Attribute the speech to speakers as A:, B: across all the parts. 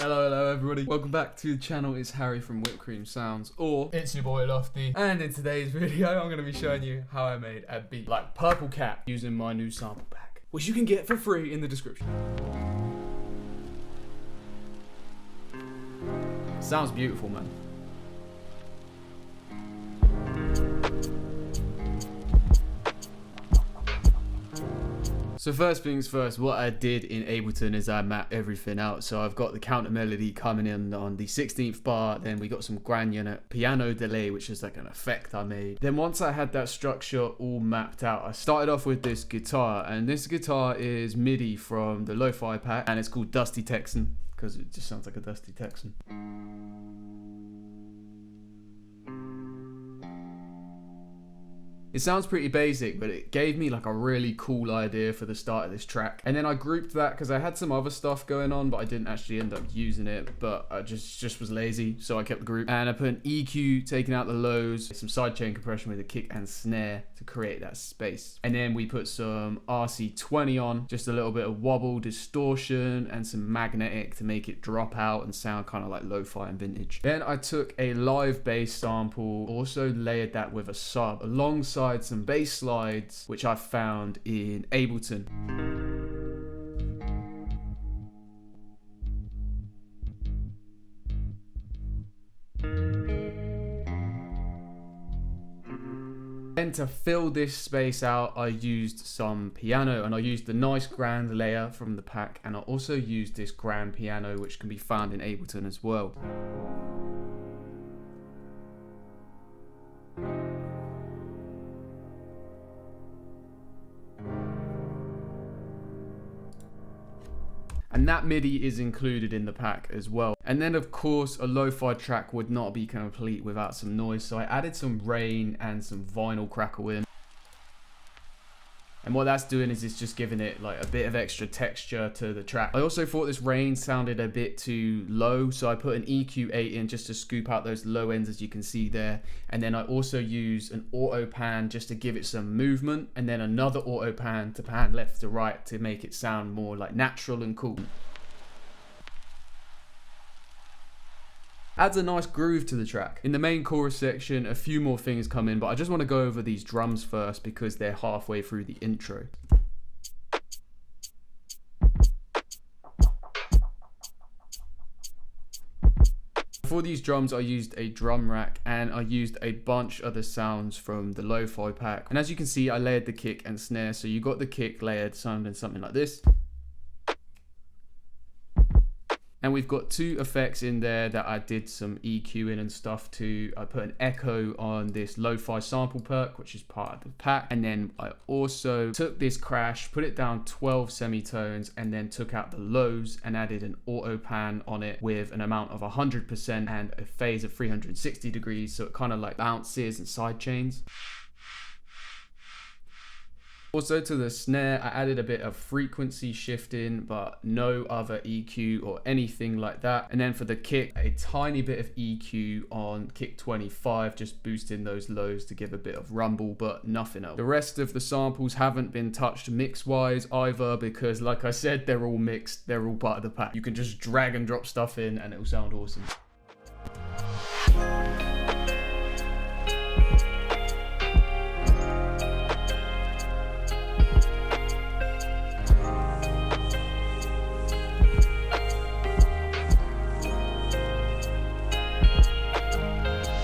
A: Hello everybody, welcome back to the channel. It's Harry from Whipped Cream Sounds, or it's your boy Lofty, and in today's video I'm going to be showing you how I made a beat like Purple Cat using my new sample pack, which you can get for free in the description. Sounds beautiful, man. So first things first, what I did in Ableton is I mapped everything out. So I've got the counter melody coming in on the 16th bar, then we got some granular piano delay, which is like an effect I made. Then once I had that structure all mapped out, I started off with this guitar, and this guitar is MIDI from the Lo-Fi Pack, and it's called Dusty Texan, because it just sounds like a Dusty Texan. It sounds pretty basic, but it gave me like a really cool idea for the start of this track. And then I grouped that because I had some other stuff going on, but I didn't actually end up using it, but I just was lazy, so I kept the group. And I put an EQ, taking out the lows, some sidechain compression with a kick and snare to create that space. And then we put some RC20 on, just a little bit of wobble, distortion, and some magnetic to make it drop out and sound kind of like lo-fi and vintage. Then I took a live bass sample, also layered that with a sub alongside some bass slides, which I found in Ableton. Then to fill this space out, I used some piano, and I used the nice grand layer from the pack, and I also used this grand piano, which can be found in Ableton as well. And that MIDI is included in the pack as well. And then of course, a lo-fi track would not be complete without some noise. So I added some rain and some vinyl crackle in. And what that's doing is it's just giving it like a bit of extra texture to the track. I also thought this rain sounded a bit too low, so I put an EQ8 in just to scoop out those low ends, as you can see there. And then I also used an auto pan just to give it some movement, and then another auto pan to pan left to right to make it sound more like natural and cool. Adds a nice groove to the track. In the main chorus section, a few more things come in, but I just want to go over these drums first because they're halfway through the intro. For these drums, I used a drum rack, and I used a bunch of the sounds from the Lo-Fi Pack. And as you can see, I layered the kick and snare, so you got the kick layered sounding something like this. And we've got two effects in there that I did some EQ in and stuff to. I put an echo on this lo-fi sample perk, which is part of the pack. And then I also took this crash, put it down 12 semitones, and then took out the lows and added an auto pan on it with an amount of 100% and a phase of 360 degrees. So it kind of like bounces and side chains. Also to the snare, I added a bit of frequency shifting, but no other EQ or anything like that. And then for the kick, a tiny bit of EQ on kick 25, just boosting those lows to give a bit of rumble, but nothing else. The rest of the samples haven't been touched mix-wise either, because like I said, they're all mixed, they're all part of the pack. You can just drag and drop stuff in and it'll sound awesome.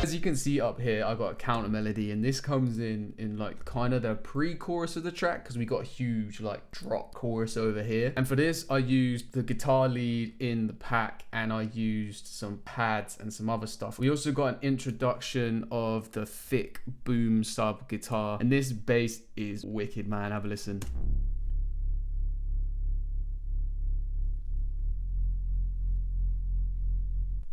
A: As you can see up here, I got a counter melody, and this comes in like kind of the pre-chorus of the track, because we got a huge like drop chorus over here. And for this, I used the guitar lead in the pack, and I used some pads and some other stuff. We also got an introduction of the thick boom sub guitar, and this bass is wicked, man. Have a listen.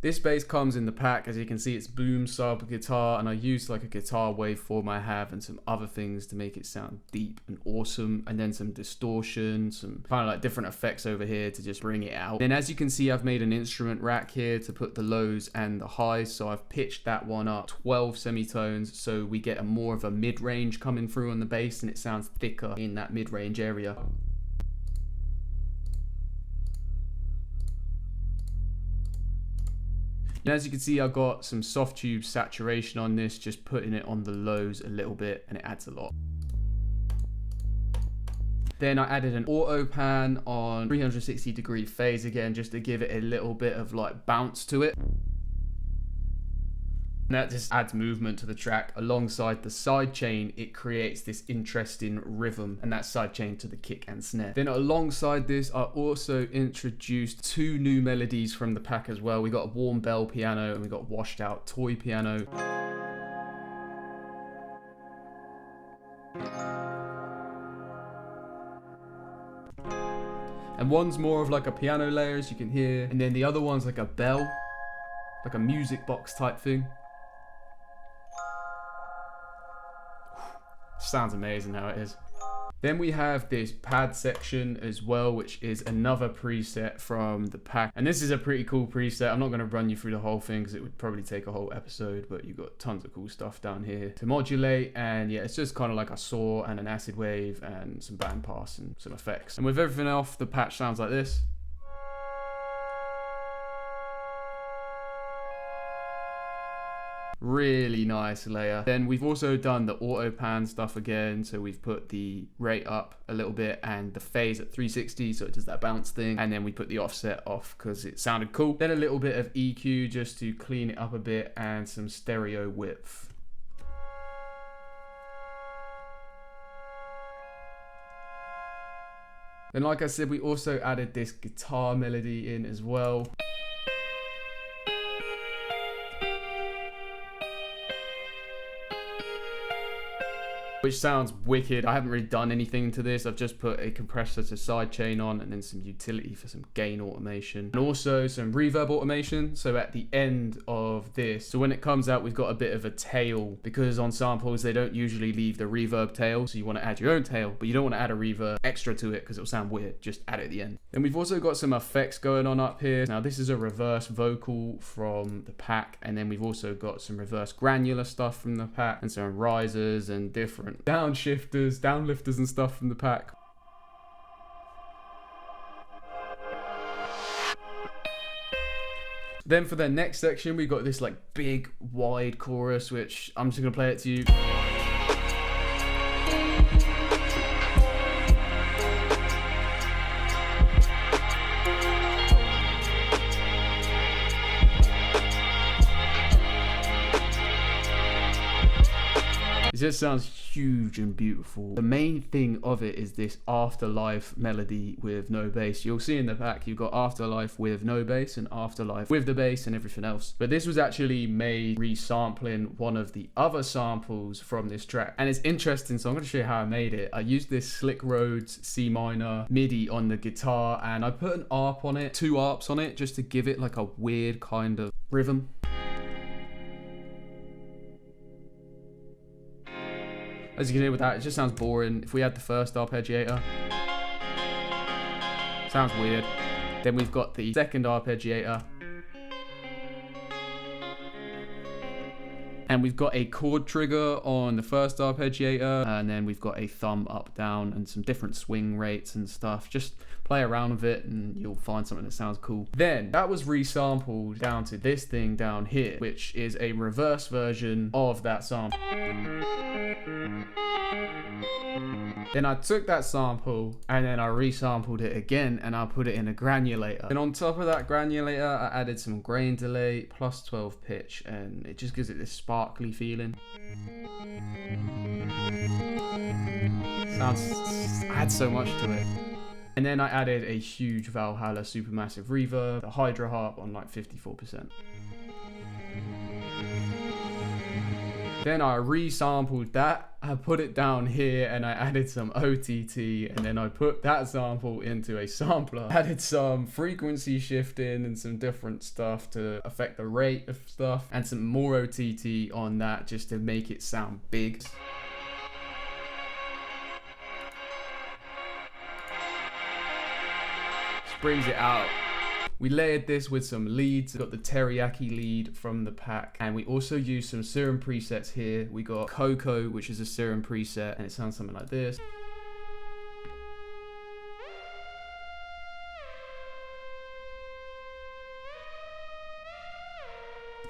A: This bass comes in the pack. As you can see, it's boom sub guitar, and I used like a guitar waveform I have and some other things to make it sound deep and awesome, and then some distortion, some kind of like different effects over here to just bring it out. Then as you can see, I've made an instrument rack here to put the lows and the highs, so I've pitched that one up 12 semitones so we get a more of a mid-range coming through on the bass, and it sounds thicker in that mid-range area. And as you can see, I've got some soft tube saturation on this, just putting it on the lows a little bit, and it adds a lot. Then I added an auto pan on 360-degree phase again, just to give it a little bit of like bounce to it. And that just adds movement to the track. Alongside the sidechain, it creates this interesting rhythm, and that sidechain to the kick and snare. Then alongside this, I also introduced 2 new melodies from the pack as well. We got a warm bell piano and we got washed out toy piano. And one's more of like a piano layer, as you can hear, and then the other one's like a bell, like a music box type thing. Sounds amazing how it is. Then we have this pad section as well, which is another preset from the pack. And this is a pretty cool preset. I'm not going to run you through the whole thing because it would probably take a whole episode, but you've got tons of cool stuff down here to modulate. And yeah, it's just kind of like a saw and an acid wave and some band pass and some effects. And with everything else, the patch sounds like this. Really nice layer. Then we've also done the auto pan stuff again, so we've put the rate up a little bit and the phase at 360, so it does that bounce thing, and then we put the offset off because it sounded cool. Then a little bit of EQ just to clean it up a bit, and some stereo width. Then like I said, we also added this guitar melody in as well. Which sounds wicked. I haven't really done anything to this. I've just put a compressor to sidechain on and then some utility for some gain automation. And also some reverb automation. So at the end of this, so when it comes out, we've got a bit of a tail, because on samples, they don't usually leave the reverb tail. So you want to add your own tail, but you don't want to add a reverb extra to it because it'll sound weird. Just add it at the end. Then we've also got some effects going on up here. Now this is a reverse vocal from the pack. And then we've also got some reverse granular stuff from the pack and some risers and different downshifters, downlifters and stuff from the pack. Then for the next section, we got this like big wide chorus, which I'm just gonna play it to you. It just sounds huge and beautiful. The main thing of it is this afterlife melody with no bass. You'll see in the pack, you've got afterlife with no bass and afterlife with the bass and everything else. But this was actually made resampling one of the other samples from this track. And it's interesting, so I'm going to show you how I made it. I used this Slick Rhodes C minor MIDI on the guitar, and I put an ARP on it, 2 ARPs on it, just to give it like a weird kind of rhythm. As you can hear with that, it just sounds boring. If we add the first arpeggiator, sounds weird. Then we've got the second arpeggiator. And we've got a chord trigger on the first arpeggiator, and then we've got a thumb up, down, and some different swing rates and stuff. Just play around with it and you'll find something that sounds cool. Then that was resampled down to this thing down here, which is a reverse version of that sample. Then I took that sample and then I resampled it again and I put it in a granulator. And on top of that granulator, I added some grain delay, plus 12 pitch, and it just gives it this sparkly feeling. Adds so much to it. And then I added a huge Valhalla supermassive reverb, the Hydra harp on like 54%. Then I resampled that, I put it down here and I added some OTT, and then I put that sample into a sampler. Added some frequency shifting and some different stuff to affect the rate of stuff, and some more OTT on that just to make it sound big. Brings it out. We layered this with some leads. We got the teriyaki lead from the pack, and we also used some serum presets here. We got Cocoa, which is a serum preset, and it sounds something like this.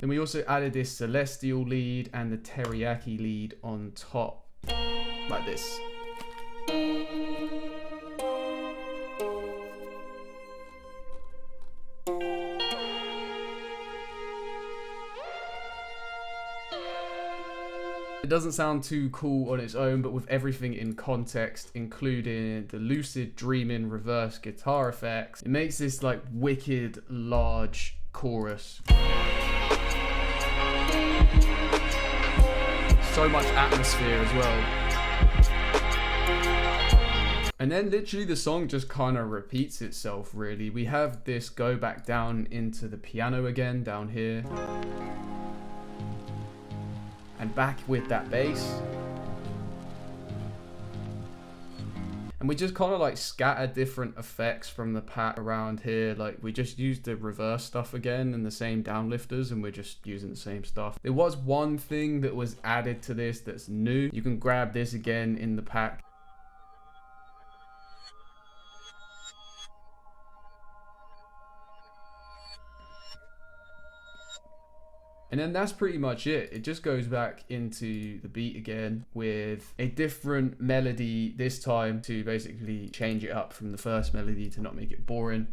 A: Then we also added this celestial lead and the teriyaki lead on top, like this. It doesn't sound too cool on its own, but with everything in context, including the lucid dreaming reverse guitar effects, it makes this like wicked large chorus. So much atmosphere as well. And then literally the song just kind of repeats itself really. We have this go back down into the piano again down here. And back with that bass. And we just kind of like scatter different effects from the pack around here. Like we just used the reverse stuff again and the same downlifters, and we're just using the same stuff. There was one thing that was added to this that's new. You can grab this again in the pack. And then that's pretty much it. It just goes back into the beat again with a different melody this time to basically change it up from the first melody to not make it boring.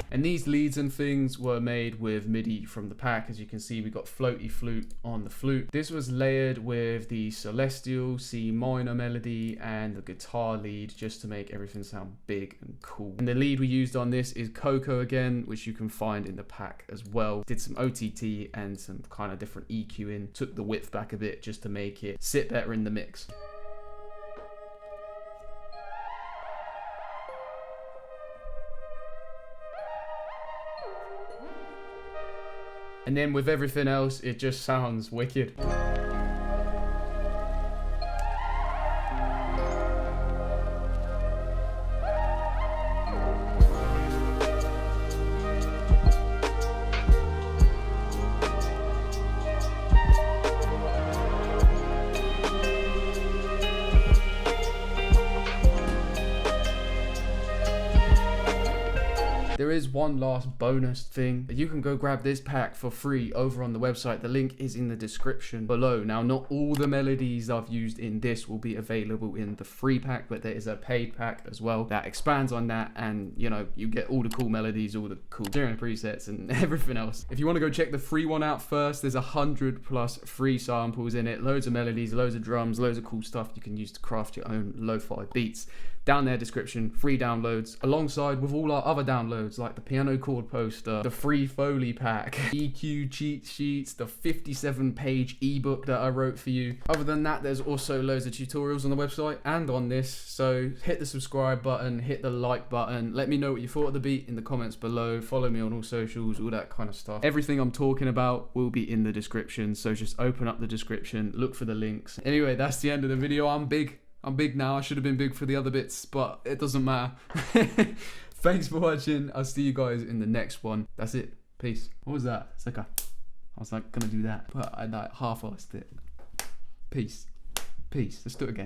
A: And these leads and things were made with MIDI from the pack. As you can see, we got floaty flute on the flute. This was layered with the celestial C minor melody and the guitar lead just to make everything sound big and cool. And the lead we used on this is Coco again, which you can find in the pack as well. Did some OTT and some kind of different EQing. Took the width back a bit just to make it sit better in the mix. And then with everything else, it just sounds wicked. There is one last bonus thing. You can go grab this pack for free over on the website. The link is in the description below. Now, not all the melodies I've used in this will be available in the free pack, but there is a paid pack as well that expands on that, and you know, you get all the cool melodies, all the cool presets and everything else. If you want to go check the free one out first, there's 100+ free samples in it, loads of melodies, loads of drums, loads of cool stuff you can use to craft your own lo-fi beats. Down there, description, free downloads, alongside with all our other downloads like the piano chord poster, the free Foley pack, EQ cheat sheets, the 57-page ebook that I wrote for you. Other than that, there's also loads of tutorials on the website and on this. So hit the subscribe button, hit the like button. Let me know what you thought of the beat in the comments below. Follow me on all socials, all that kind of stuff. Everything I'm talking about will be in the description. So just open up the description, look for the links. Anyway, that's the end of the video. I'm big now. I should have been big for the other bits, but it doesn't matter. Thanks for watching. I'll see you guys in the next one. That's it. Peace. What was that? It's like I was like gonna do that, but I like half-assed it. Peace. Let's do it again.